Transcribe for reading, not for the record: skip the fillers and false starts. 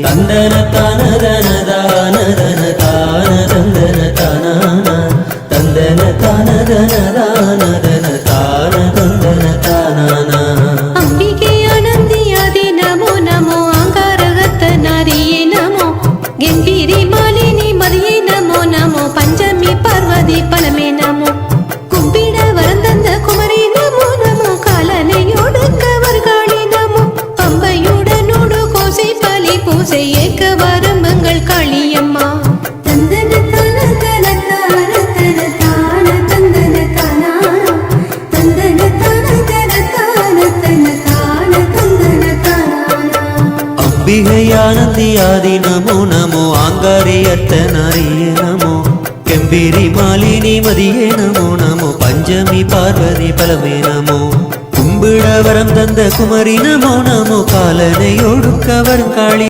தந்தன தான தன தான தன தான தந்தன தான தந்தன தான தன தான தன தான தந்தன தான. அம்பிகை ஆனந்தி ஆதி நமோ நமோ ஆங்காரகத்த நாரியே நமோ கம்பீரி மாலினி மதியே நமோ நமோ பஞ்சமி பார்வதி பலமே நமோ கும்பிட வரந்தந்த குமரி நமோ நமோ காலனையோடுக்க வர்காளி நமோ பம்பையுடனோடு கோசை பலி பூசை ஏக்க வரம்பங்கள் காளியம்மா. தந்தன தான தன தான தன தான தந்தன தானா தந்தன தான தன தான தன தான தந்தன தானா. அம்பிகை ஆனந்தி ஆதி நமோ நமோ ஆங்காரி அர்த்த நாரியே நமோ கம்பீரி மாலினி மதியே நமோ நமோ பஞ்சமி பார்வதி பலமே நமோ கும்பிட வரம் தந்த குமரி நமோ நமோ காலனை ஒடுக்க வரும் காளி